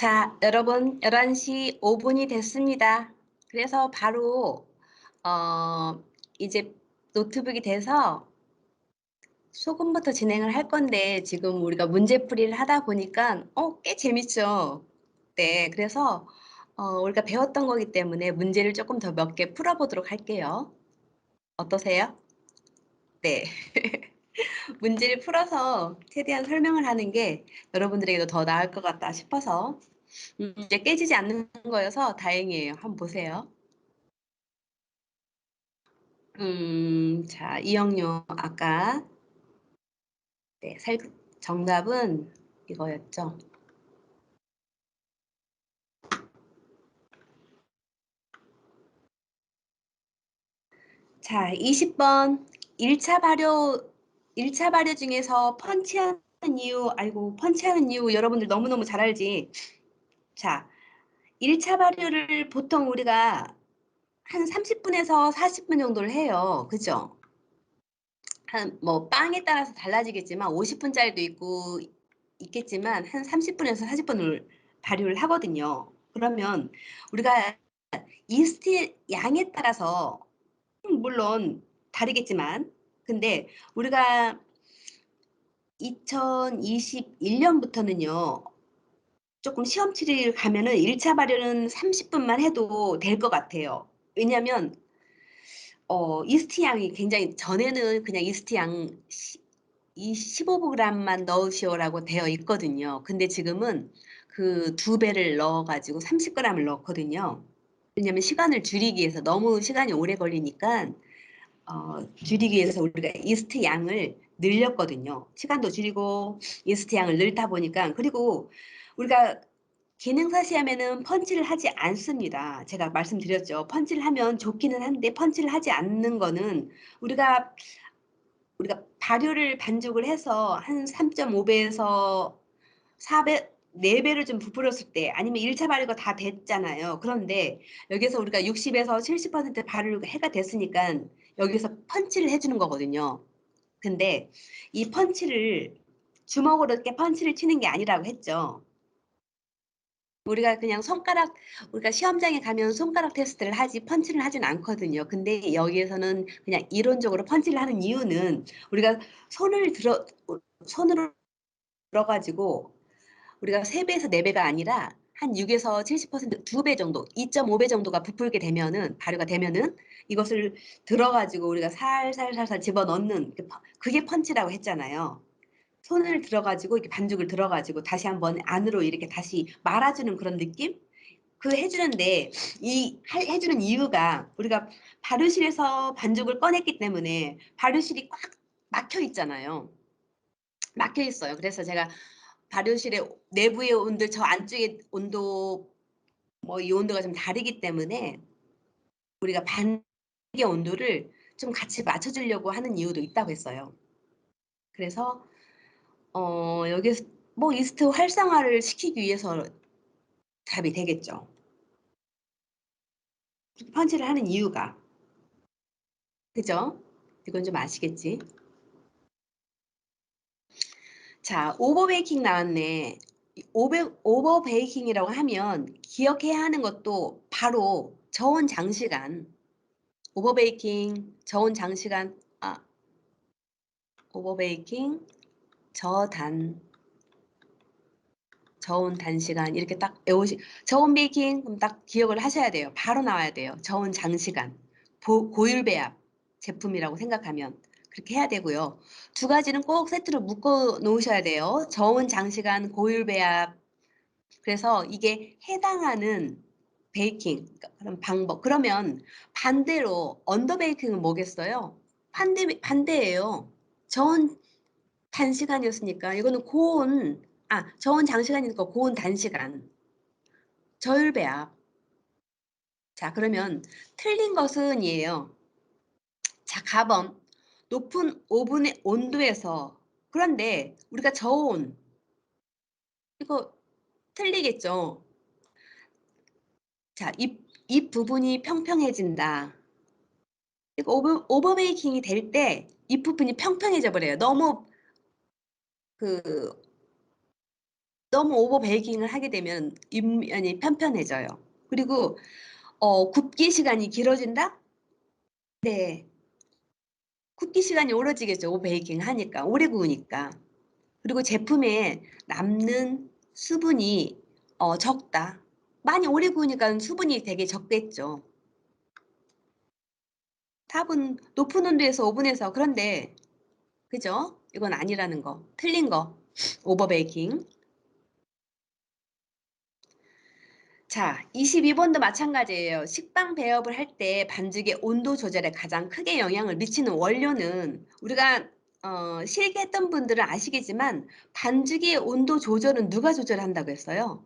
자, 여러분, 11시 5분이 됐습니다. 그래서 바로, 어, 이제 노트북이 돼서 소금부터 진행을 할 건데, 지금 우리가 문제풀이를 하다 보니까, 꽤 재밌죠? 네, 그래서, 우리가 배웠던 거기 때문에 문제를 조금 더 몇 개 풀어보도록 할게요. 어떠세요? 네. 문제를 풀어서 최대한 설명을 하는 게 여러분들에게도 더 나을 것 같다 싶어서, 이제 깨지지 않는 거여서 다행이에요. 한번 보세요. 자, 이영요 아까 네, 정답은 이거였죠. 자, 20번 1차 발효 중에서 펀치하는 이유, 아이고, 펀치하는 이유 여러분들 너무너무 잘 알지? 자, 1차 발효를 보통 우리가 한 30분에서 40분 정도를 해요. 그죠? 뭐 빵에 따라서 달라지겠지만 50분짜리도 있겠지만 한 30분에서 40분을 발효를 하거든요. 그러면 우리가 이스트 양에 따라서 물론 다르겠지만 근데 우리가 2021년부터는요. 조금 시험 치를 가면은 1차 발효는 30분만 해도 될 것 같아요. 왜냐면 이스트 양이 굉장히 전에는 그냥 이스트 양 이 15g만 넣으시오라고 되어 있거든요. 근데 지금은 그 두 배를 넣어가지고 30g을 넣거든요. 왜냐면 시간을 줄이기 위해서 너무 시간이 오래 걸리니까 줄이기 위해서 우리가 이스트 양을 늘렸거든요. 시간도 줄이고 이스트 양을 늘다 보니까 그리고 우리가 기능사 시험에는 펀치를 하지 않습니다. 제가 말씀드렸죠. 펀치를 하면 좋기는 한데 펀치를 하지 않는 거는 우리가 발효를 반죽을 해서 한 3.5배에서 4배, 4배를 좀 부풀었을 때 아니면 1차 발효가 다 됐잖아요. 그런데 여기서 우리가 60에서 70% 발효가 됐으니까 여기서 펀치를 해주는 거거든요. 근데 이 펀치를 주먹으로 이렇게 펀치를 치는 게 아니라고 했죠. 우리가 그냥 우리가 시험장에 가면 손가락 테스트를 하지 펀치를 하진 않거든요. 근데 여기에서는 그냥 이론적으로 펀치를 하는 이유는 우리가 손을 들어, 손으로 들어가지고 우리가 3배에서 4배가 아니라 한 6에서 70% 2배 정도, 2.5배 정도가 부풀게 되면은, 발효가 되면은 이것을 들어가지고 우리가 살살살살 집어넣는, 그게 펀치라고 했잖아요. 손을 들어가지고 이렇게 반죽을 들어가지고 다시 한번 안으로 이렇게 다시 말아주는 그런 느낌? 그 해주는데 해주는 이유가 우리가 발효실에서 반죽을 꺼냈기 때문에 발효실이 꽉 막혀 있잖아요. 막혀 있어요. 그래서 제가 발효실의 내부의 온도, 저 안쪽의 온도, 뭐 이 온도가 좀 다르기 때문에 우리가 반죽의 온도를 좀 같이 맞춰주려고 하는 이유도 있다고 했어요. 그래서 여기서 뭐 이스트 활성화를 시키기 위해서 답이 되겠죠. 펀치를 하는 이유가. 그죠? 이건 좀 아시겠지? 자, 오버베이킹 나왔네. 오버베이킹이라고 하면 기억해야 하는 것도 바로 저온 장시간. 오버베이킹, 저온 장시간, 오버베이킹, 저단, 저온 단시간 이렇게 딱 저온 베이킹 그럼 딱 기억을 하셔야 돼요. 바로 나와야 돼요. 저온 장시간, 고율 배합 제품이라고 생각하면 그렇게 해야 되고요. 두 가지는 꼭 세트로 묶어 놓으셔야 돼요. 저온 장시간, 고율 배합. 그래서 이게 해당하는 베이킹 그런 방법. 그러면 반대로 언더 베이킹은 뭐겠어요? 반대예요. 저온 단시간이었으니까 이거는 저온 장시간이니까 고온 단시간. 저율배합. 자, 그러면 틀린 것은 이에요. 자, 가범. 높은 오븐의 온도에서 그런데 우리가 저온 이거 틀리겠죠. 자, 이 부분이 평평해진다. 이거 오버베이킹이 될 때 이 부분이 평평해져 버려요. 너무 그 너무 오버 베이킹을 하게 되면 윗면이 편편해져요. 그리고 굽기 시간이 길어진다? 네. 굽기 시간이 오래지겠죠. 오버 베이킹 하니까. 오래 구우니까. 그리고 제품에 남는 수분이 적다. 많이 오래 구우니까 수분이 되게 적겠죠. 답은 높은 온도에서 오븐에서. 그런데 그죠? 이건 아니라는 거. 틀린 거. 오버 베이킹. 자, 22번도 마찬가지예요. 식빵 배업을 할 때 반죽의 온도 조절에 가장 크게 영향을 미치는 원료는 우리가 실기했던 분들은 아시겠지만 반죽의 온도 조절은 누가 조절한다고 했어요?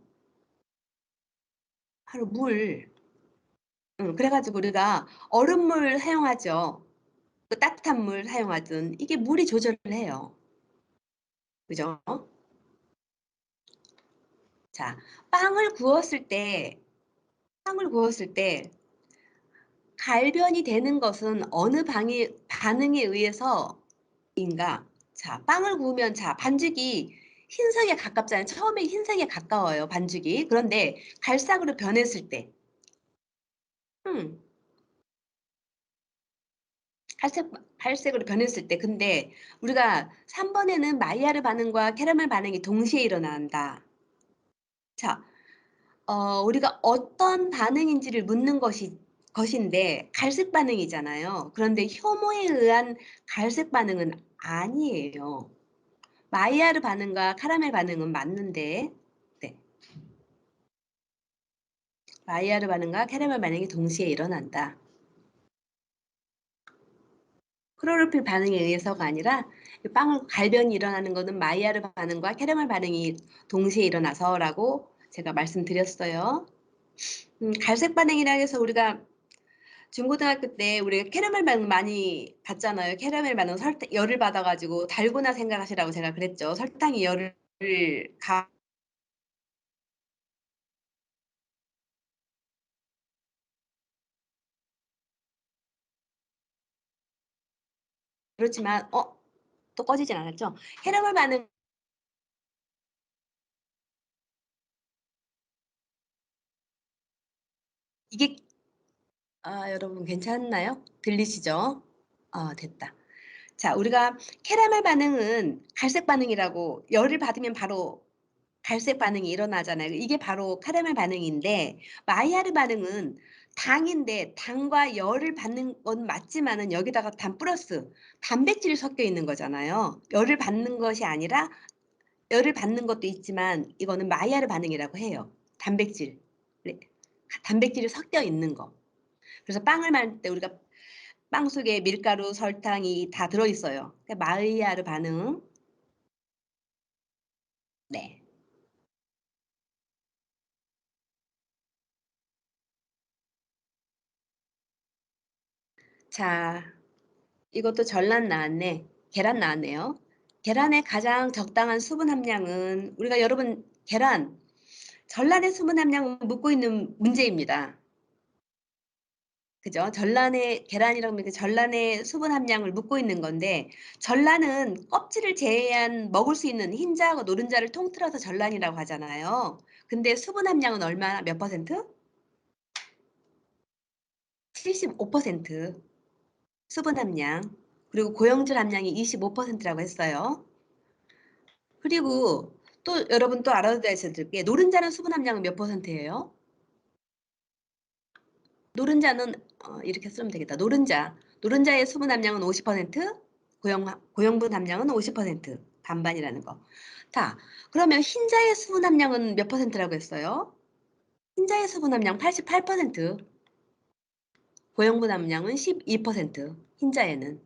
바로 물. 그래가지고 우리가 얼음물 사용하죠. 그 따뜻한 물 사용하든 이게 물이 조절을 해요. 그죠? 자, 빵을 구웠을 때, 빵을 구웠을 때 갈변이 되는 것은 어느 반응에 의해서인가? 자, 빵을 구우면 자, 반죽이 흰색에 가깝잖아요. 처음에 흰색에 가까워요, 반죽이. 그런데 갈색으로 변했을 때, 음, 갈색, 갈색으로 변했을 때. 근데 우리가 3번에는 마이야르 반응과 캐러멜 반응이 동시에 일어난다. 자, 우리가 어떤 반응인지를 묻는 것인데 갈색 반응이잖아요. 그런데 효모에 의한 갈색 반응은 아니에요. 마이야르 반응과 카라멜 반응은 맞는데, 네. 마이야르 반응과 캐러멜 반응이 동시에 일어난다. 크로로필 반응에 의해서가 아니라 빵을 갈변이 일어나는 것은 마이야르 반응과 캐러멜 반응이 동시에 일어나서라고 제가 말씀드렸어요. 갈색 반응이라 해서 우리가 중고등학교 때 우리가 캐러멜 반응 많이 봤잖아요. 캐러멜 반응 열을 받아가지고 달고나 생각하시라고 제가 그랬죠. 설탕이 열을 가 그렇지만 또 꺼지진 않았죠. 캐러멜 반응 이게 여러분 괜찮나요? 들리시죠? 됐다. 자, 우리가 캐러멜 반응은 갈색 반응이라고 열을 받으면 바로 갈색 반응이 일어나잖아요. 이게 바로 카라멜 반응인데 마이야르 반응은 당인데 당과 열을 받는 건 맞지만은 여기다가 단 플러스 단백질이 섞여 있는 거잖아요. 열을 받는 것이 아니라 열을 받는 것도 있지만 이거는 마이야르 반응이라고 해요. 단백질. 네. 단백질이 섞여 있는 거. 그래서 빵을 만들 때 우리가 빵 속에 밀가루, 설탕이 다 들어있어요. 그러니까 마이야르 반응. 네. 자, 이것도 전란 나왔네. 계란 나왔네요. 계란의 가장 적당한 수분 함량은 우리가 여러분 계란 전란의 수분 함량은 묻고 있는 문제입니다. 그죠? 전란의 계란이라고 하면 전란의 수분 함량을 묻고 있는 건데 전란은 껍질을 제외한 먹을 수 있는 흰자하고 노른자를 통틀어서 전란이라고 하잖아요. 근데 수분 함량은 얼마나 몇 퍼센트? 75% 수분 함량. 그리고 고형질 함량이 25%라고 했어요. 그리고 또 여러분 또 알아둬야 될 게 노른자는 수분 함량은 몇 퍼센트예요? 노른자는 이렇게 쓰면 되겠다. 노른자의 수분 함량은 50%, 고형분 함량은 50%, 반반이라는 거. 자, 그러면 흰자의 수분 함량은 몇 퍼센트라고 했어요? 흰자의 수분 함량 88%, 고형분 함량은 12%, 흰자에는.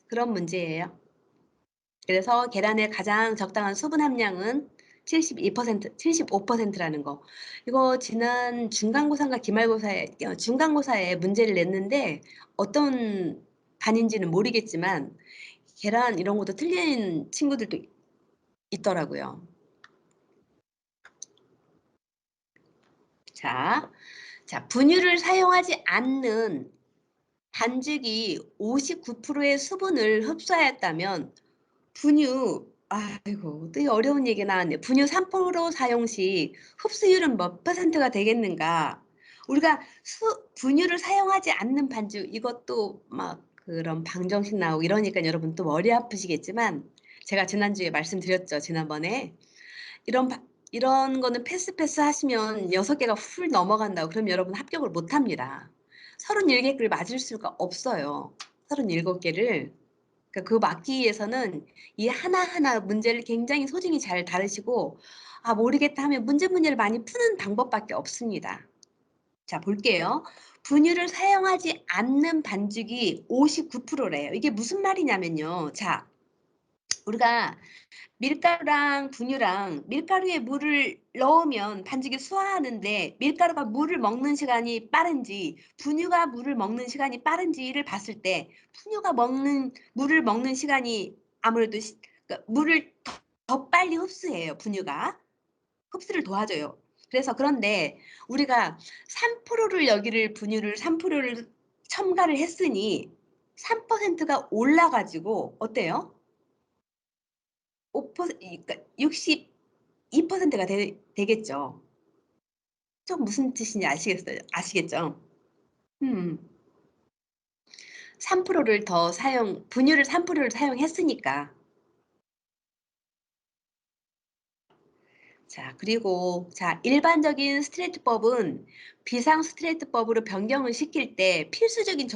그런 문제예요. 그래서 계란의 가장 적당한 수분 함량은 75%라는 거. 이거 지난 중간고사에 문제를 냈는데 어떤 반인지는 모르겠지만 계란 이런 것도 틀린 친구들도 있더라고요. 자, 분유를 사용하지 않는 반죽이 59%의 수분을 흡수하였다면 분유 아이고 또 이 어려운 얘기 나왔네. 분유 3% 사용 시 흡수율은 몇 퍼센트가 되겠는가? 우리가 분유를 사용하지 않는 반죽 이것도 막 그런 방정식 나오고 이러니까 여러분 또 머리 아프시겠지만 제가 지난주에 말씀드렸죠, 지난번에. 이런 거는 패스하시면 6개가 훌 넘어간다고. 그럼 여러분 합격을 못 합니다. 37개를 맞을 수가 없어요. 37개를. 그러니까 그거 막기 위해서는 이 하나하나 문제를 굉장히 소중히 잘 다루시고 모르겠다 하면 문제를 많이 푸는 방법밖에 없습니다. 자 볼게요. 분유를 사용하지 않는 반죽이 59%래요. 이게 무슨 말이냐면요. 자 우리가 밀가루랑 분유랑 밀가루에 물을 넣으면 반죽이 수화하는데 밀가루가 물을 먹는 시간이 빠른지 분유가 물을 먹는 시간이 빠른지를 봤을 때 물을 먹는 시간이 아무래도 그러니까 물을 더 빨리 흡수해요. 분유가. 흡수를 도와줘요. 그런데 우리가 3%를 여기를 분유를 3%를 첨가를 했으니 3%가 올라 가지고 어때요? 5% 그러니까 62%가 되겠죠. 좀 무슨 뜻인지 아시겠어요? 아시겠죠? 음. 3%를 더 분유를 3%를 사용했으니까. 자, 그리고 일반적인 스트레이트법은 비상 스트레이트법으로 변경을 시킬 때 필수적인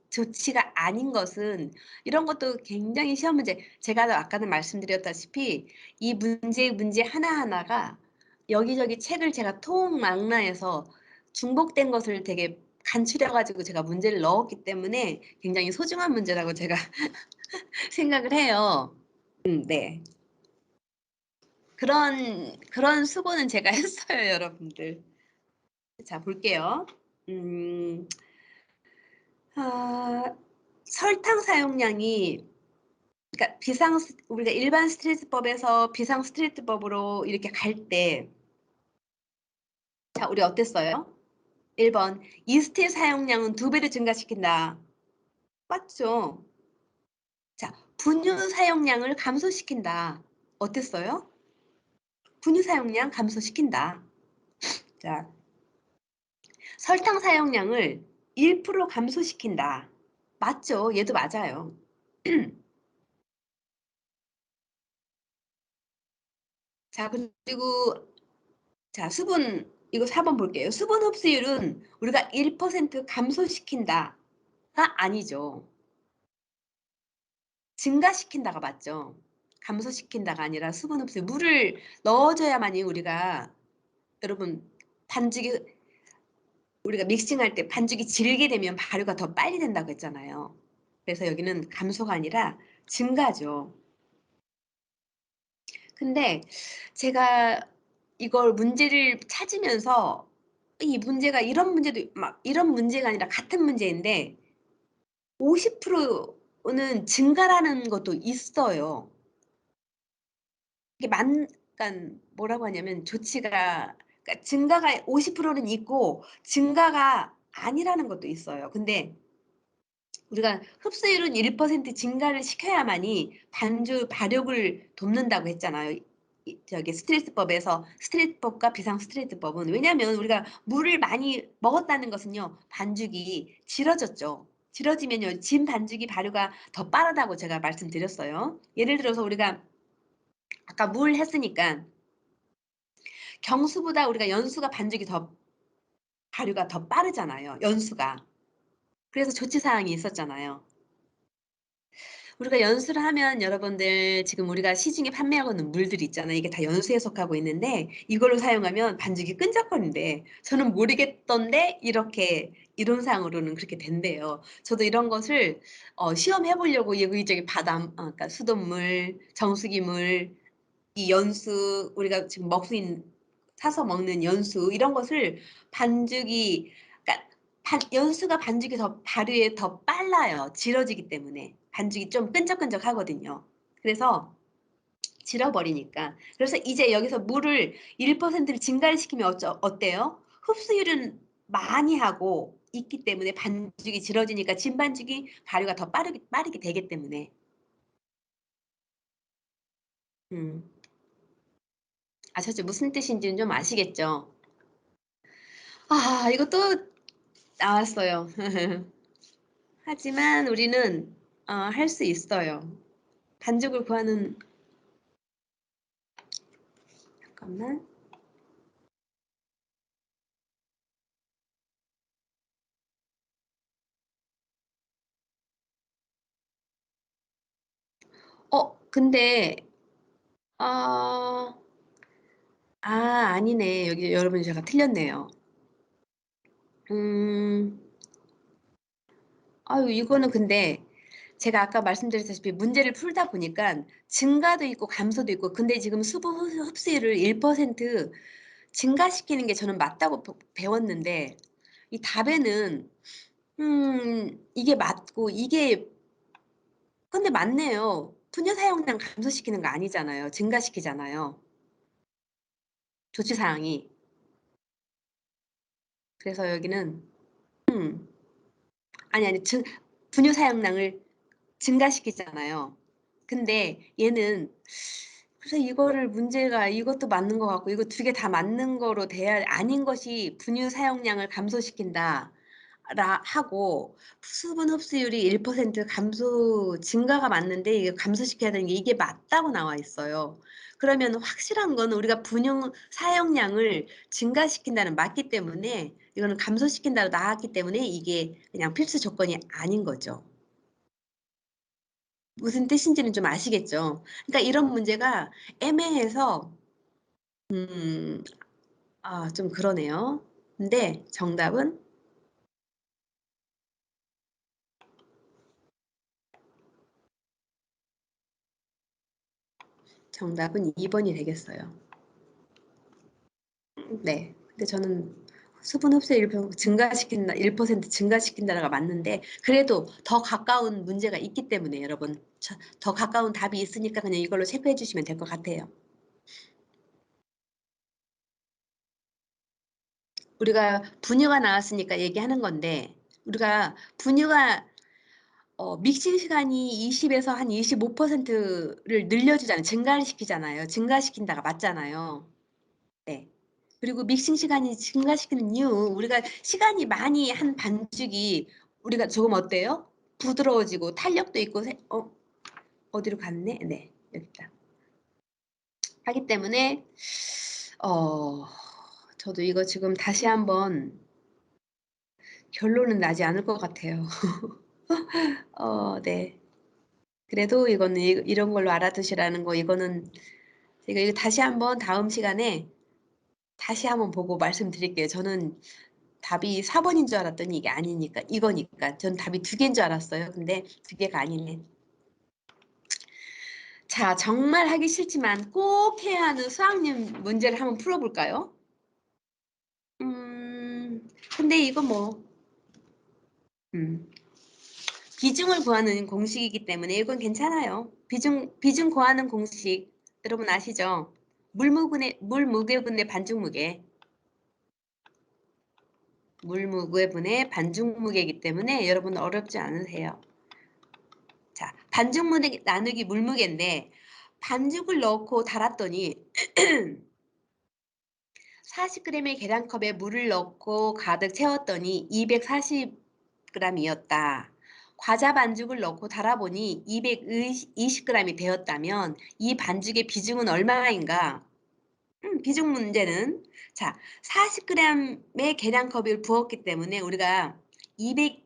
조치가 아닌 것은 이런 것도 굉장히 시험 문제 제가 아까도 말씀드렸다시피 이 문제 하나하나가 여기저기 책을 제가 통망라해서 중복된 것을 되게 간추려 가지고 제가 문제를 넣었기 때문에 굉장히 소중한 문제라고 제가 생각을 해요. 네. 그런 수고는 제가 했어요, 여러분들. 자, 볼게요. 음, 아, 설탕 사용량이 그러니까 우리가 일반 스트레스법에서 비상 스트레스법으로 이렇게 갈 때, 자, 우리 어땠어요? 1번, 이스트의 사용량은 2배로 증가시킨다. 맞죠? 자, 분유 사용량을 감소시킨다. 어땠어요? 분유 사용량 감소시킨다. 자, 설탕 사용량을 1% 감소시킨다. 맞죠? 얘도 맞아요. 자, 그리고 수분 이거 4번 볼게요. 수분 흡수율은 우리가 1% 감소시킨다가 아니죠. 증가시킨다가 맞죠. 감소시킨다가 아니라 수분 흡수 물을 넣어줘야만이 여러분 반죽이 우리가 믹싱할 때 반죽이 질게 되면 발효가 더 빨리 된다고 했잖아요. 그래서 여기는 감소가 아니라 증가죠. 근데 제가 이걸 문제를 찾으면서 이 문제가 이런 문제가 아니라 같은 문제인데 50%는 증가라는 것도 있어요. 이게 그러니까 뭐라고 하냐면 그러니까 증가가 50%는 있고 증가가 아니라는 것도 있어요. 근데 우리가 흡수율은 1% 증가를 시켜야만이 발육을 돕는다고 했잖아요. 저기 스트레스법과 비상 스트레스법은 왜냐하면 우리가 물을 많이 먹었다는 것은요 반죽이 질어졌죠. 질어지면요 진 반죽이 발효가 더 빠르다고 제가 말씀드렸어요. 예를 들어서 우리가 아까 물 했으니까 경수보다 우리가 연수가 발효가 더 빠르잖아요. 연수가. 그래서 조치사항이 있었잖아요. 우리가 연수를 하면 여러분들 지금 우리가 시중에 판매하고 있는 물들 있잖아요. 이게 다 연수에 속하고 있는데 이걸로 사용하면 반죽이 끈적거린대. 저는 모르겠던데 이렇게 이론상으로는 그렇게 된대요. 저도 이런 것을 시험해 보려고 여기저기 그러니까 수돗물, 정수기물, 이 연수 우리가 지금 사서 먹는 연수 이런 것을 반죽이 그러니까 연수가 반죽이 더 발효에 더 빨라요. 질어지기 때문에. 반죽이 좀 끈적끈적하거든요. 그래서 질어버리니까. 그래서 이제 여기서 물을 1%를 증가를 시키면 어때요? 흡수율은 많이 하고 있기 때문에 반죽이 질어지니까 진반죽이 발효가 더 빠르게 되기 때문에 음. 아셨죠? 무슨 뜻인지는 좀 아시겠죠? 아, 이거 또 나왔어요. 하지만 우리는 할 수 있어요. 반죽을 구하는 잠깐만. 근데 어, 아니네. 여기 여러분 제가 틀렸네요. 음, 아유, 이거는 근데 제가 아까 말씀드렸다시피 문제를 풀다 보니까 증가도 있고 감소도 있고 근데 지금 수분 흡수율을 1% 증가시키는 게 저는 맞다고 배웠는데 이 답에는 이게 맞고 이게 근데 맞네요. 분유 사용량 감소시키는 거 아니잖아요. 증가시키잖아요. 조치 사항이. 그래서 여기는 음, 아니 분유 사용량을 증가시키잖아요. 근데 얘는 그래서 이거를 문제가 이것도 맞는 것 같고 이거 두 개 다 맞는 거로 돼야 아닌 것이 분유 사용량을 감소시킨다. 라 하고 수분 흡수율이 1% 감소 증가가 맞는데 이게 감소시켜야 되는 게 이게 맞다고 나와 있어요. 그러면 확실한 건 우리가 분유 사용량을 증가시킨다는 맞기 때문에 이거는 감소시킨다로 나왔기 때문에 이게 그냥 필수 조건이 아닌 거죠. 무슨 뜻인지는 좀 아시겠죠? 그러니까 이런 문제가 애매해서 음, 좀 그러네요. 근데 정답은 2번이 되겠어요. 네. 근데 저는 수분 흡수 1% 증가시킨다가 맞는데 그래도 더 가까운 문제가 있기 때문에 여러분 더 가까운 답이 있으니까 그냥 이걸로 체크해 주시면 될 것 같아요. 우리가 분유가 나왔으니까 얘기하는 건데 우리가 분유가 믹싱 시간이 20에서 한 25%를 늘려주잖아요. 증가를 시키잖아요. 증가시킨다가 맞잖아요. 네. 그리고 믹싱 시간이 증가시키는 이유, 우리가 시간이 많이 한 반죽이 우리가 조금 어때요? 부드러워지고 탄력도 있고, 어디로 갔네? 네, 여기 있다. 하기 때문에, 어, 저도 이거 지금 다시 한번 결론은 나지 않을 것 같아요. 네. 그래도 이거는 이런 걸로 알아두시라는 거, 이거는 제가 이거 다시 한번 다음 시간에 다시 한번 보고 말씀드릴게요. 저는 답이 4번인 줄 알았더니 이게 아니니까 이거니까 전 답이 두 개인 줄 알았어요. 근데 두 개가 아니네. 자, 정말 하기 싫지만 꼭 해야 하는 수학님 문제를 한번 풀어볼까요? 근데 이거 뭐 음, 비중을 구하는 공식이기 때문에 이건 괜찮아요. 비중 구하는 공식 여러분 아시죠? 물 무게분의 반죽 무게. 물 무게분의 반죽 무게이기 때문에 여러분 어렵지 않으세요. 자, 반죽 무게 나누기 물무게인데 반죽을 넣고 달았더니 40g의 계량컵에 물을 넣고 가득 채웠더니 240g이었다. 과자 반죽을 넣고 달아보니 220g이 되었다면 이 반죽의 비중은 얼마인가? 비중 문제는 자, 40g의 계량컵을 부었기 때문에 우리가 200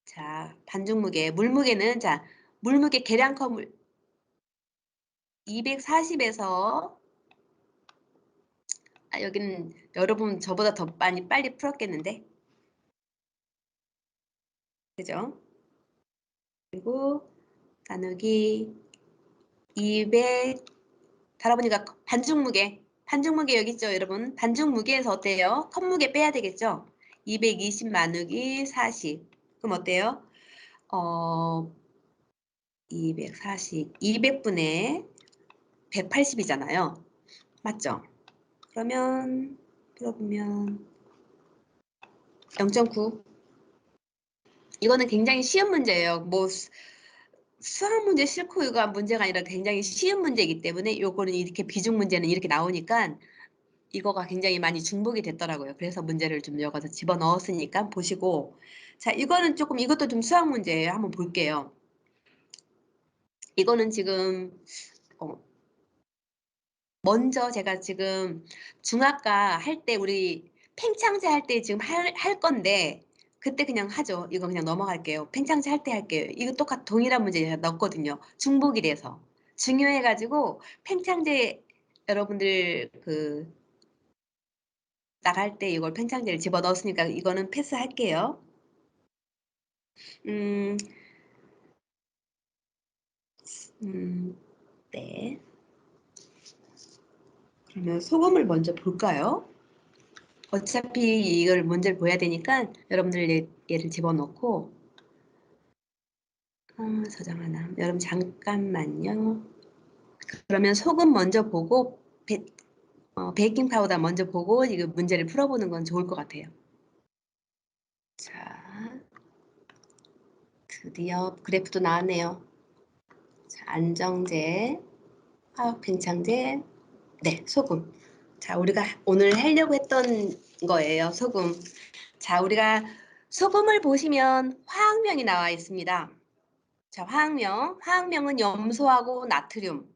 자, 반죽 무게, 물무게는 자, 물무게 계량컵 240에서 여기는 여러분 저보다 더 많이 빨리 풀었겠는데? 그죠? 그리고 나누기 200 달아보니까 반죽 무게 여기 있죠, 여러분? 반죽 무게에서 어때요? 컵 무게 빼야 되겠죠? 220 나누기 40. 그럼 어때요? 어, 240, 200분의 180이잖아요. 맞죠? 그러면 풀어보면 0.9. 이거는 굉장히 쉬운 문제예요. 뭐 수학 문제 싫고 이거 문제가 아니라 굉장히 쉬운 문제이기 때문에 요거는 이렇게 비중 문제는 이렇게 나오니까 이거가 굉장히 많이 중복이 됐더라고요. 그래서 문제를 좀 여기다 집어넣었으니까 보시고. 자, 이거는 조금 이것도 좀 수학 문제예요. 한번 볼게요. 이거는 지금 먼저 제가 지금 중학과 할 때 우리 팽창제 할 때 지금 할 건데 그때 그냥 하죠. 이거 그냥 넘어갈게요. 팽창제 할 때 할게요. 이거 똑같 동일한 문제 제가 넣었거든요. 중복이 돼서. 중요해가지고 팽창제 여러분들 그 나갈 때 이걸 팽창제를 집어 넣었으니까 이거는 패스할게요. 음, 네. 그러면 소금을 먼저 볼까요? 어차피 이걸 문제를 보야 되니까 여러분들 얘를 집어넣고 저장 하나. 여러분 잠깐만요. 그러면 소금 먼저 보고 베이킹 파우더 먼저 보고 이거 문제를 풀어보는 건 좋을 것 같아요. 자, 드디어 그래프도 나왔네요. 자, 안정제, 화학 팽창제, 네, 소금. 자, 우리가 오늘 하려고 했던 거예요, 소금. 자, 우리가 소금을 보시면 화학명이 나와 있습니다. 자, 화학명은 염소하고 나트륨.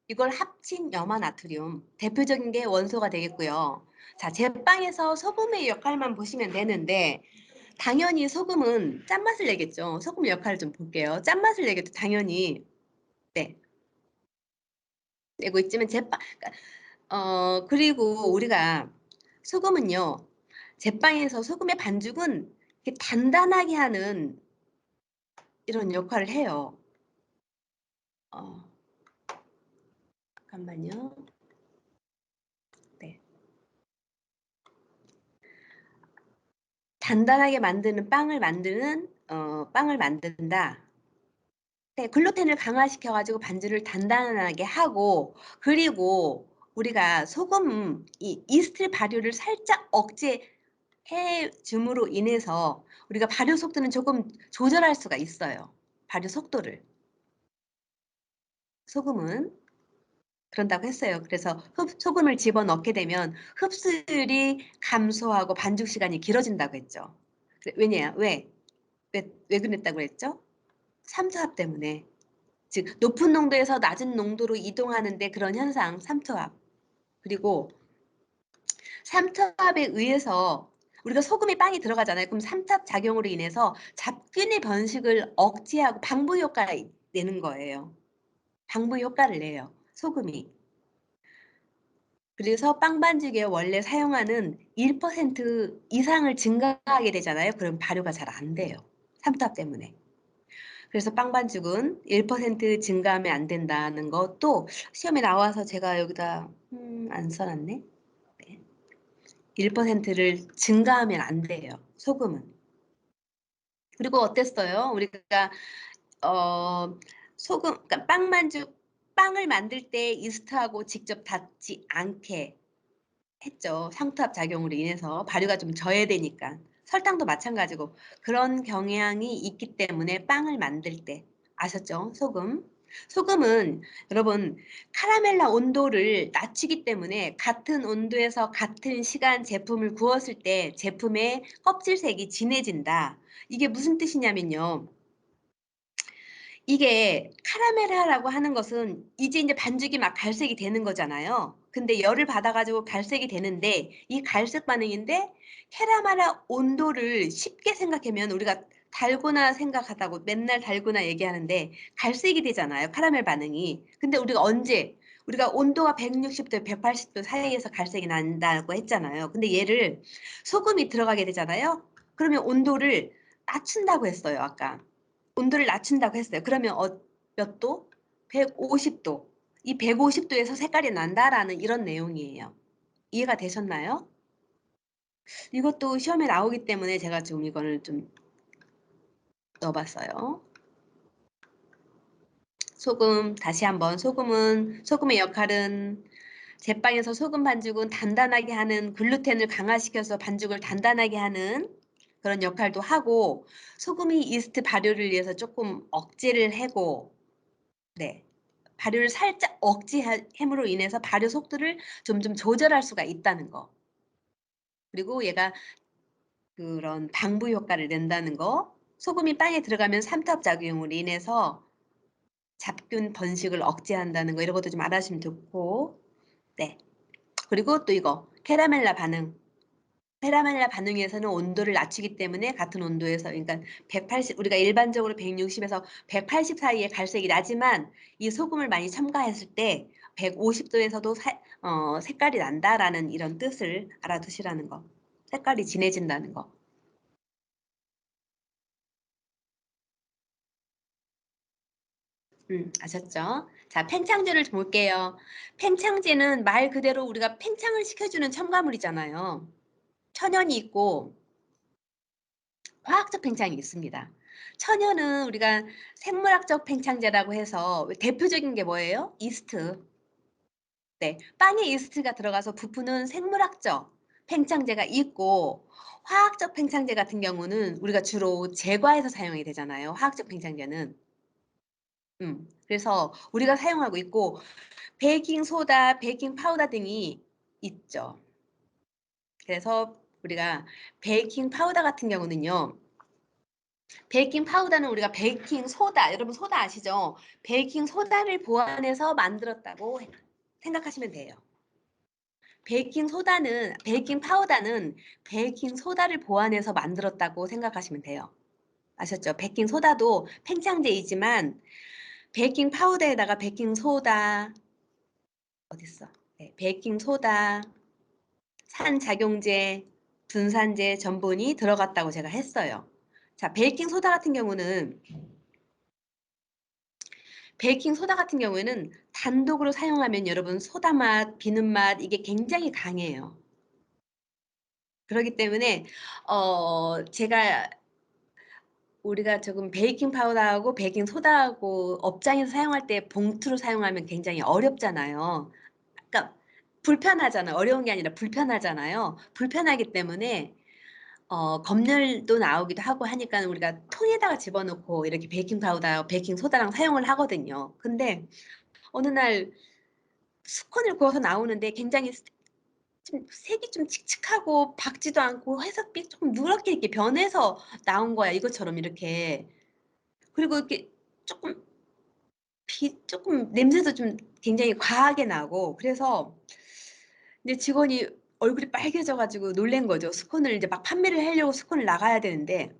이걸 합친 염화나트륨. 대표적인 게 원소가 되겠고요. 자, 제빵에서 소금의 역할만 보시면 되는데 당연히 소금은 짠맛을 내겠죠. 소금 역할을 좀 볼게요. 짠맛을 내겠죠. 당연히. 네. 내고 있지만 그리고 우리가 소금은요. 제빵에서 소금의 반죽은 이렇게 단단하게 하는 이런 역할을 해요. 어, 잠깐만요. 네. 단단하게 만드는 빵을 만든다. 네, 글루텐을 강화시켜 가지고 반죽을 단단하게 하고 그리고 우리가 소금 이 이스트 발효를 살짝 억제해 줌으로 인해서 우리가 발효 속도는 조금 조절할 수가 있어요. 발효 속도를. 소금은 그런다고 했어요. 그래서 소금을 집어넣게 되면 흡수율이 감소하고 반죽 시간이 길어진다고 했죠. 왜 그랬다고 했죠? 삼투압 때문에. 즉 높은 농도에서 낮은 농도로 이동하는데 그런 현상, 삼투압. 그리고 삼투압에 의해서 우리가 소금이 빵이 들어가잖아요. 그럼 삼투압 작용으로 인해서 잡균의 번식을 억제하고 방부 효과를 내는 거예요. 방부 효과를 내요. 소금이. 그래서 빵 반죽에 원래 사용하는 1% 이상을 증가하게 되잖아요. 그럼 발효가 잘 안 돼요. 삼투압 때문에. 그래서 빵 반죽은 1% 증가하면 안 된다는 것도 시험에 나와서 제가 여기다 안 써놨네. 네. 1%를 증가하면 안 돼요. 소금은. 그리고 어땠어요? 우리가 그러니까 빵을 만들 때 이스트하고 직접 닿지 않게 했죠. 상투압 작용으로 인해서 발효가 좀 저해되니까. 설탕도 마찬가지고 그런 경향이 있기 때문에 빵을 만들 때 아셨죠? 소금. 소금은 여러분 카라멜라 온도를 낮추기 때문에 같은 온도에서 같은 시간 제품을 구웠을 때 제품의 껍질색이 진해진다. 이게 무슨 뜻이냐면요. 이게 카라멜라라고 하는 것은 이제 반죽이 막 갈색이 되는 거잖아요. 근데 열을 받아가지고 갈색이 되는데 이 갈색 반응인데 카라멜라 온도를 쉽게 생각하면 우리가 달고나 생각하다고 맨날 달고나 얘기하는데 갈색이 되잖아요. 카라멜 반응이. 근데 우리가 온도가 160도, 180도 사이에서 갈색이 난다고 했잖아요. 근데 얘를 소금이 들어가게 되잖아요. 그러면 온도를 낮춘다고 했어요, 아까. 온도를 낮춘다고 했어요. 그러면 몇 도? 150도. 이 150도에서 색깔이 난다라는 이런 내용이에요. 이해가 되셨나요? 이것도 시험에 나오기 때문에 제가 지금 이거를 좀 넣어봤어요. 다시 한번 소금의 역할은 제빵에서 소금 반죽은 단단하게 하는 글루텐을 강화시켜서 반죽을 단단하게 하는 그런 역할도 하고 소금이 이스트 발효를 위해서 조금 억제를 하고 네. 발효를 살짝 억제함으로 인해서 발효 속도를 좀 조절할 수가 있다는 거. 그리고 얘가 그런 방부 효과를 낸다는 거. 소금이 빵에 들어가면 삼투압 작용으로 인해서 잡균 번식을 억제한다는 거, 이런 것도 좀 알아주시면 좋고. 네. 그리고 또 이거 캐러멜라 반응. 페라멜라 반응에서는 온도를 낮추기 때문에 같은 온도에서, 그러니까 180, 우리가 일반적으로 160에서 180 사이에 갈색이 나지만 이 소금을 많이 첨가했을 때 150도에서도 색깔이 난다라는 이런 뜻을 알아두시라는 거. 색깔이 진해진다는 거. 아셨죠? 자, 팽창제를 좀 볼게요. 팽창제는 말 그대로 우리가 팽창을 시켜주는 첨가물이잖아요. 천연이 있고 화학적 팽창이 있습니다. 천연은 우리가 생물학적 팽창제라고 해서 대표적인 게 뭐예요? 이스트. 네, 빵에 이스트가 들어가서 부푸는 생물학적 팽창제가 있고, 화학적 팽창제 같은 경우는 우리가 주로 제과에서 사용이 되잖아요. 화학적 팽창제는. 그래서 우리가 사용하고 있고, 베이킹 소다, 베이킹 파우더 등이 있죠. 그래서 우리가 베이킹 파우더 같은 경우는요. 베이킹 파우더는 우리가 베이킹 소다, 여러분 소다 아시죠? 베이킹 소다를 보완해서 만들었다고 생각하시면 돼요. 베이킹 파우더는 베이킹 소다를 보완해서 만들었다고 생각하시면 돼요. 아셨죠? 베이킹 소다도 팽창제이지만 베이킹 파우더에다가 베이킹 소다, 어딨어? 네, 베이킹 소다, 산작용제, 분산제, 전분이 들어갔다고 제가 했어요. 자, 베이킹 소다 같은 경우는 베이킹 소다 같은 경우에는 단독으로 사용하면 여러분 소다 맛, 비는 맛 이게 굉장히 강해요. 그렇기 때문에 제가 우리가 조금 베이킹 파우더하고 베이킹 소다하고 업장에서 사용할 때 봉투로 사용하면 굉장히 어렵잖아요. 그러니까 불편하잖아요. 어려운 게 아니라 불편하잖아요. 불편하기 때문에 검열도 나오기도 하고 하니까 우리가 통에다가 집어넣고 이렇게 베이킹 파우더, 베이킹 소다랑 사용을 하거든요. 근데 어느 날 스콘을 구워서 나오는데 굉장히 좀 색이 좀 칙칙하고 밝지도 않고 회색빛 조금 누렇게 이렇게 변해서 나온 거야, 이것처럼 이렇게. 그리고 이렇게 조금 조금 냄새도 좀 굉장히 과하게 나고, 그래서 이제 직원이 얼굴이 빨개져 가지고 놀란 거죠. 스콘을 이제 막 판매를 하려고 스콘을 나가야 되는데,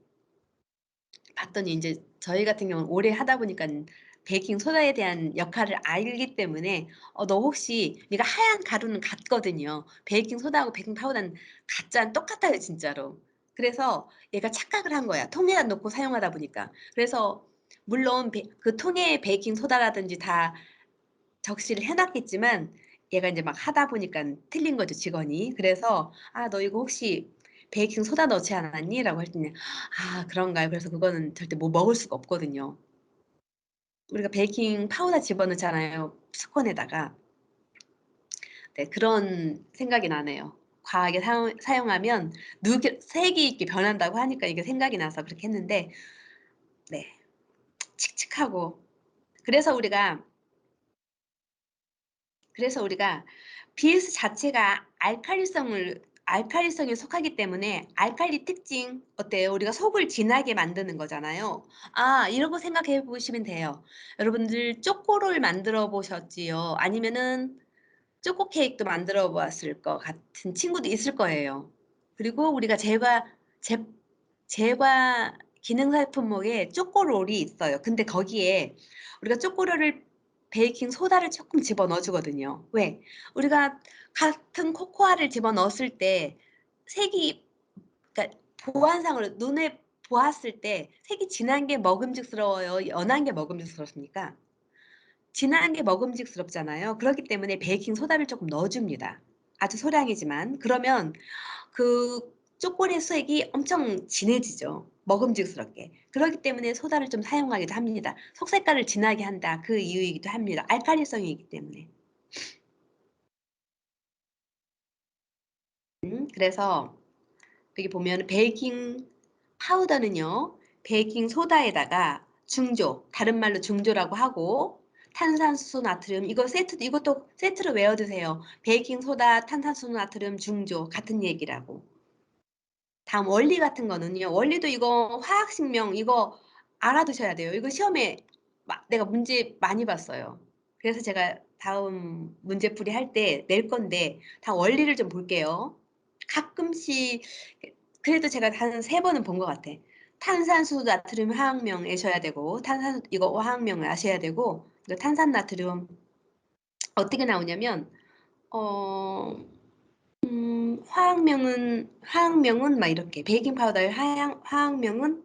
봤더니 인제 저희 같은 경우는 오래 하다 보니깐 베이킹 소다에 대한 역할을 알기 때문에 "너 혹시" 얘가 하얀 가루는 같거든요. 베이킹 소다하고 베이킹 파우더는 같잖 똑같아요 진짜로. 그래서 얘가 착각을 한 거야, 통에다 넣고 사용하다 보니까. 그래서 물론 그 통에 베이킹 소다라든지 다 적시를 해 놨겠지만 얘가 인제 막 하다 보니깐 틀린 거죠 직원이. 그래서 "아 너 이거 혹시 베이킹 소다 넣지 않았니?"라고 했더니 "아 그런가요?" 그래서 그거는 절대 뭐 먹을 수가 없거든요. 우리가 베이킹 파우더 집어넣잖아요, 스콘에다가. 네, 그런 생각이 나네요. 과하게 사용하면 누게 색이 이렇게 변한다고 하니까 이게 생각이 나서 그렇게 했는데, 네, 칙칙하고. 그래서 우리가 BS 자체가 알칼리성에 속하기 때문에 알칼리 특징 어때요? 우리가 속을 진하게 만드는 거잖아요. 아, 이러고 생각해 보시면 돼요. 여러분들 초코롤 만들어 보셨지요? 아니면은 초코 케이크도 만들어 보았을 것 같은 친구도 있을 거예요. 그리고 우리가 제 제과 기능사 품목에 초코롤이 있어요. 근데 거기에 우리가 초코롤을 베이킹 소다를 쪼끔 집어넣어 주거든요. 왜? 우리가 같은 코코아를 집어넣었을 때 색이, 그러니까 보안상으로 눈에 보았을 때 색이 진한 게 먹음직스러워요, 연한 게 먹음직스럽습니까? 진한 게 먹음직스럽잖아요. 그렇기 때문에 베이킹 소다를 쪼끔 넣어 줍니다. 아주 소량이지만. 그러면 그 초콜릿 색이 엄청 진해지죠, 먹음직스럽게. 그렇기 때문에 소다를 좀 사용하기도 합니다. 속 색깔을 진하게 한다, 그 이유이기도 합니다. 알칼리성이 있기 때문에. 그래서 여기 보면 베이킹 파우더는요, 베이킹 소다에다가 중조, 다른 말로 중조라고 하고, 탄산수 나트륨 이거 세트 이것도 세트로 외워두세요. 베이킹 소다, 탄산수 나트륨 중조 같은 얘기라고. 다음 원리 같은 거는요. 원리도 이거 화학식명 이거 알아두셔야 돼요. 이거 시험에 내가 문제 많이 봤어요. 그래서 제가 다음 문제풀이 할 때 낼 건데 다 원리를 좀 볼게요. 가끔씩 그래도 제가 한 3번은 본 것 같아. 탄산수 나트륨 화학명 아셔야 되고 탄산 이거 화학명을 아셔야 되고 이거 탄산 나트륨 어떻게 나오냐면 어 화학명은 막 이렇게 베이킹 파우더의 화학명은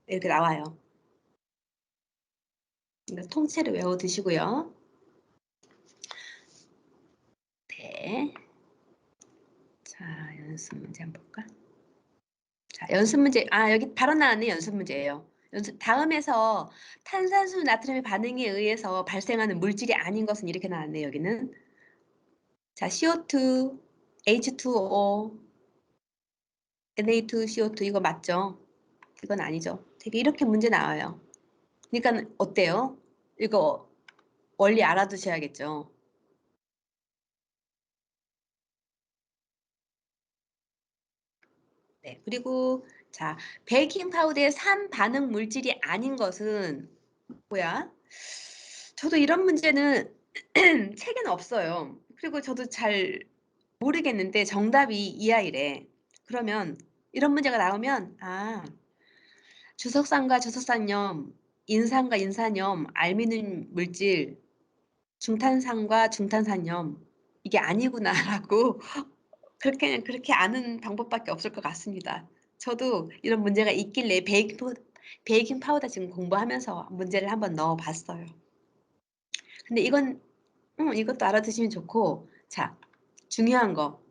이렇게 나와요. 이거 통째로 외워 두시고요. 네. 자, 연습 문제 한번 볼까? 자, 연습 문제. 아, 여기 바로 나왔네. 연습 문제예요. 다음에서 탄산수 나트륨의 반응에 의해서 발생하는 물질이 아닌 것은 이렇게 나왔네. 여기는. 자, CO2, H2O, Na2CO2 이거 맞죠? 이건 아니죠. 되게 이렇게 문제 나와요. 그러니까 어때요? 이거 원리 알아두셔야겠죠. 네. 그리고 자, 베이킹 파우더의 산반응 물질이 아닌 것은 뭐야? 저도 이런 문제는 책에는 없어요. 그리고 저도 잘 모르겠는데 정답이 이 아이래. 그러면 이런 문제가 나오면 주석산과 주석산염, 인산과 인산염, 알미늄 물질, 중탄산과 중탄산염 이게 아니구나라고 그렇게 아는 방법밖에 없을 것 같습니다. 저도 이런 문제가 있길래 베이킹 파우더 지금 공부하면서 문제를 한번 넣어봤어요. 근데 이것도 알아두시면 좋고, 자, 중요한 거.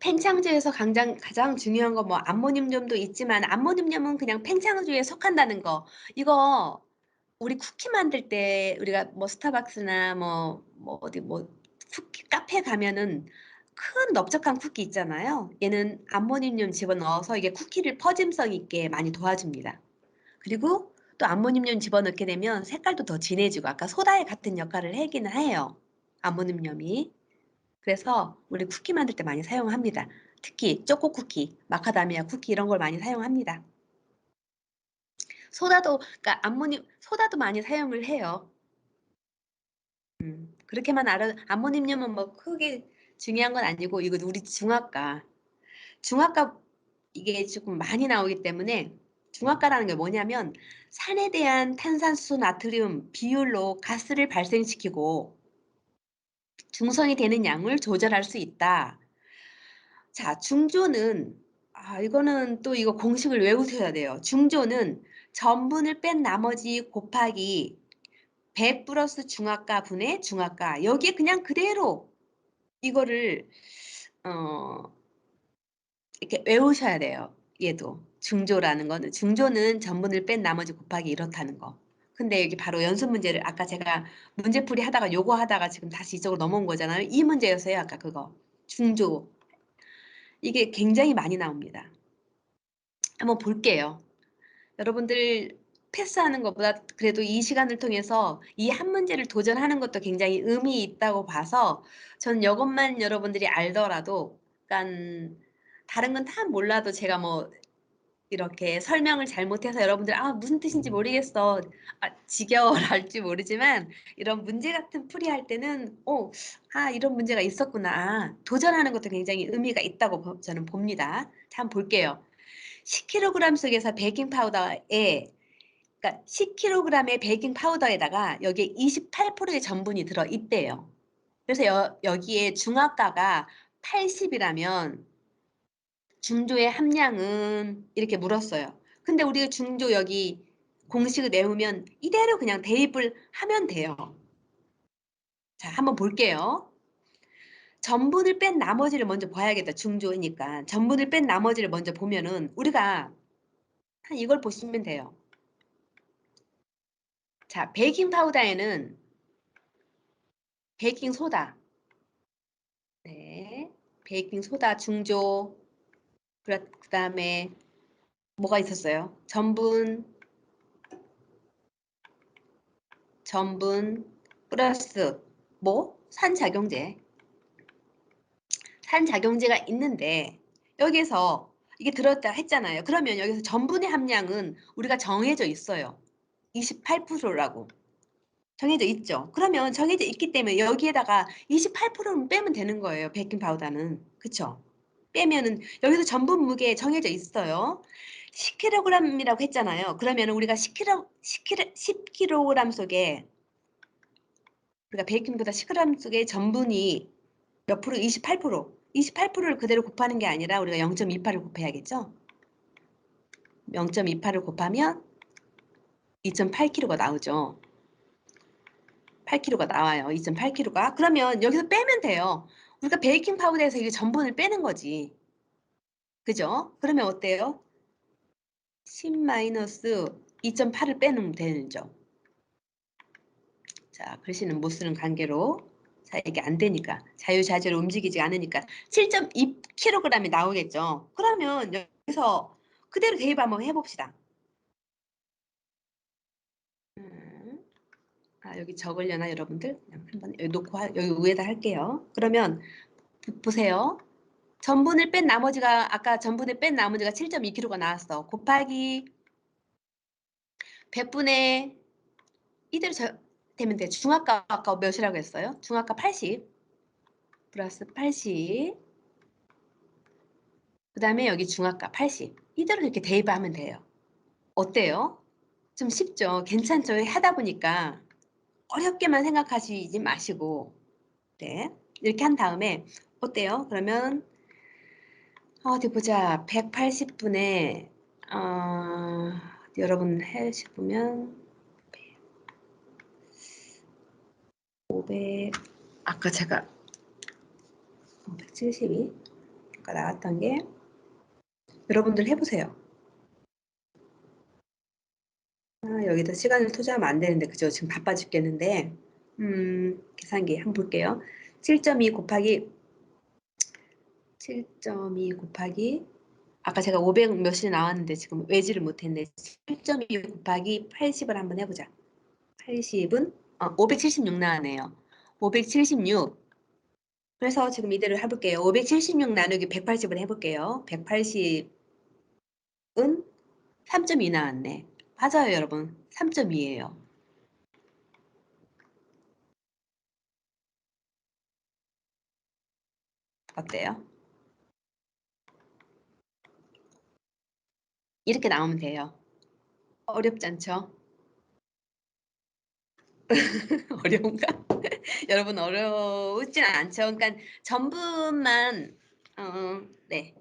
팽창주에서 가장 중요한 거 뭐 암모늄염도 있지만 암모늄염은 그냥 팽창주에 속한다는 거. 이거 우리 쿠키 만들 때 우리가 뭐 스타벅스나 뭐 어디 뭐 쿠키 카페 가면은 큰 넓적한 쿠키 있잖아요. 얘는 암모늄 집어넣어서 이게 쿠키를 퍼짐성 있게 많이 도와줍니다. 그리고 또 암모늄 집어넣게 되면 색깔도 더 진해지고 아까 소다에 같은 역할을 하기는 해요. 암모늄이. 그래서 우리 쿠키 만들 때 많이 사용합니다. 특히 초코 쿠키, 마카다미아 쿠키 이런 걸 많이 사용합니다. 그러니까 소다도 많이 사용을 해요. 그렇게만 암모늄은 뭐 크게 중요한 건 아니고 이거 우리 중화가 이게 조금 많이 나오기 때문에 중화가라는 게 뭐냐면 산에 대한 탄산수 나트륨 비율로 가스를 발생시키고 중성이 되는 양을 조절할 수 있다. 자, 중조는 이거는 또 이거 공식을 외우셔야 돼요. 중조는 전분을 뺀 나머지 곱하기 100 플러스 중화가 분의 중화가 여기에 그냥 그대로 이거를 어 이렇게 외우셔야 돼요. 얘도 중조라는 거는 중조는 전분을 뺀 나머지 곱하기 이렇다는 거. 근데 여기 바로 연습 문제를 아까 제가 문제풀이 하다가 요거 하다가 지금 다시 이쪽으로 넘어온 거잖아요. 이 문제였어요. 아까 그거. 중조. 이게 굉장히 많이 나옵니다. 한번 볼게요. 여러분들 패스하는 것보다 그래도 이 시간을 통해서 이 한 문제를 도전하는 것도 굉장히 의미 있다고 봐서 저는 이것만 여러분들이 알더라도 약간 다른 건 다 몰라도 제가 뭐 이렇게 설명을 잘못해서 여러분들 무슨 뜻인지 모르겠어 지겨워할지 모르지만 이런 문제 같은 풀이할 때는 이런 문제가 있었구나 도전하는 것도 굉장히 의미가 있다고 저는 봅니다. 자, 한번 볼게요. 10kg 속에서 베이킹 파우더에 그러니까 10kg의 베이킹 파우더에다가 여기에 28%의 전분이 들어 있대요. 그래서 여기에 중화가가 80이라면 중조의 함량은 이렇게 물었어요. 근데 우리가 중조 여기 공식을 내우면 이대로 그냥 대입을 하면 돼요. 자, 한번 볼게요. 전분을 뺀 나머지를 먼저 봐야겠다. 중조이니까. 전분을 뺀 나머지를 먼저 보면은 우리가 이걸 보시면 돼요. 자, 베이킹 파우더에는 베이킹 소다. 네. 베이킹 소다 중조. 그다음에 뭐가 있었어요? 전분, 전분 플러스 뭐? 산작용제. 산작용제가 있는데 여기에서 이게 들었다 했잖아요. 그러면 여기서 전분의 함량은 우리가 정해져 있어요. 28%라고. 정해져 있죠. 그러면 정해져 있기 때문에 여기에다가 28%는 빼면 되는 거예요. 베이킹 파우더는. 그쵸? 빼면은 여기서 전분 무게 정해져 있어요. 10kg이라고 했잖아요. 그러면 우리가 10kg 속에 우리가 베이킹보다 10g 속에 전분이 몇 프로? 28%. 28%를 그대로 곱하는 게 아니라 우리가 0.28을 곱해야겠죠? 0.28을 곱하면 2.8kg가 나오죠. 8kg가 나와요. 2.8kg가. 그러면 여기서 빼면 돼요. 우리가 베이킹 파우더에서 이게 전분을 빼는 거지. 그죠? 그러면 어때요? 10-2.8을 빼면 되죠. 자, 글씨는 못 쓰는 관계로. 자, 이게 안 되니까. 자유자재로 움직이지 않으니까 7.2kg이 나오겠죠. 그러면 여기서 그대로 대입 한번 해봅시다. 여기 적으려나 여러분들? 한번 여기 놓고 여기 위에다 할게요. 그러면 보세요. 전분을 뺀 나머지가 아까 전분을 뺀 나머지가 7.2kg가 나왔어. 곱하기 100분의 이대로 되면 돼. 중압값 아까 몇이라고 했어요? 중압값 80 플러스 80 그 다음에 여기 중압값 80 이대로 이렇게 대입하면 돼요. 어때요? 좀 쉽죠? 괜찮죠? 하다 보니까 어렵게만 생각하시지 마시고 네 이렇게 한 다음에 어때요? 그러면 어디 보자. 180분에 여러분 해보면 500 아까 제가 572 아까 나왔던 게 여러분들 해보세요. 여기다 시간을 투자하면 안 되는데 그죠? 지금 바빠 죽겠는데 계산기 한번 볼게요. 7.2 곱하기 7.2 곱하기 아까 제가 500 몇이 나왔는데 지금 외지를 못했네. 7.2 곱하기 80을 한번 해보자. 80은 576 나왔네요. 576 그래서 지금 이대로 해볼게요. 576 나누기 180을 해볼게요. 180은 3.2 나왔네. 맞아요, 여러분. 3.2예요. 어때요? 이렇게 나오면 돼요. 어렵지 않죠? 어려운가? 여러분 어려우진 않죠? 그러니까 전분만 네.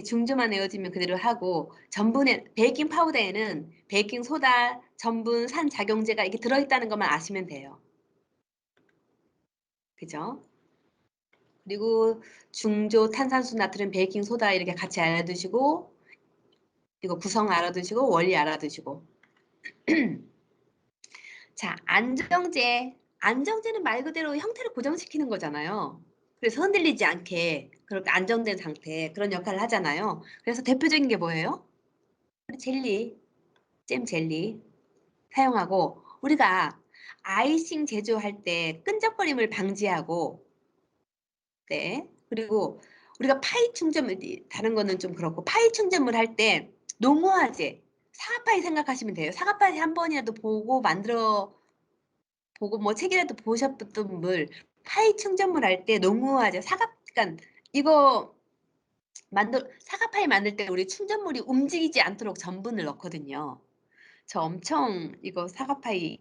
중조만 내어지면 그대로 하고 전분에 베이킹 파우더에는 베이킹 소다, 전분, 산작용제가 이렇게 들어있다는 것만 아시면 돼요. 그죠? 그리고 중조 탄산수 나트륨 베이킹 소다 이렇게 같이 알아두시고 이거 구성 알아두시고 원리 알아두시고 자 안정제 안정제는 말 그대로 형태를 고정시키는 거잖아요. 그래서 흔들리지 않게 그렇게 안정된 상태 그런 역할을 하잖아요. 그래서 대표적인 게 뭐예요? 젤리, 잼 젤리 사용하고 우리가 아이싱 제조할 때 끈적거림을 방지하고 네 그리고 우리가 파이 충전물 다른 거는 좀 그렇고 파이 충전물 할 때 농후화제 사과파이 생각하시면 돼요. 사과파이 한 번이라도 보고 만들어 보고 뭐 책이라도 보셨던 물 파이 충전물 할 때 농후화제 그러니까 이거 사과파이 만들 때 우리 충전물이 움직이지 않도록 전분을 넣거든요. 저 엄청 이거 사과파이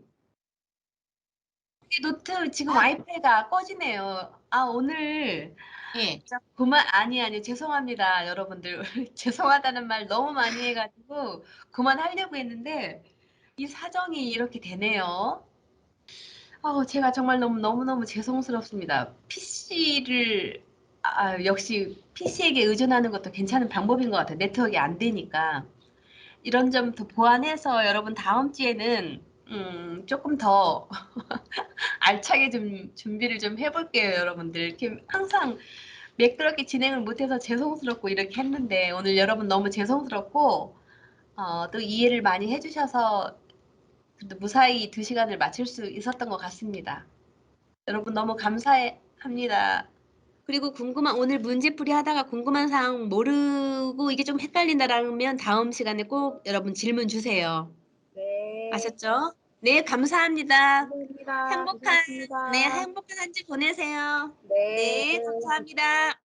노트 지금 와이파이가 꺼지네요. 오늘 예. 그만 아니 죄송합니다 여러분들 죄송하다는 말 너무 많이 해가지고 그만하려고 했는데 이 사정이 이렇게 되네요. 제가 정말 너무너무 죄송스럽습니다. PC를 역시 PC에게 의존하는 것도 괜찮은 방법인 것 같아요. 네트워크가 안 되니까. 이런 점 더 보완해서 여러분 다음 주에는 조금 더 알차게 좀 준비를 좀 해볼게요, 여러분들. 이렇게 항상 매끄럽게 진행을 못해서 죄송스럽고 이렇게 했는데 오늘 여러분 너무 죄송스럽고 또 이해를 많이 해주셔서 그래도 무사히 2시간을 마칠 수 있었던 것 같습니다. 여러분 너무 감사합니다. 그리고 오늘 문제풀이 하다가 궁금한 사항 모르고 이게 좀 헷갈린다라면 다음 시간에 꼭 여러분 질문 주세요. 네. 아셨죠? 네, 감사합니다. 감사합니다. 행복한 고생하셨습니다. 한 주 보내세요. 네. 네, 감사합니다.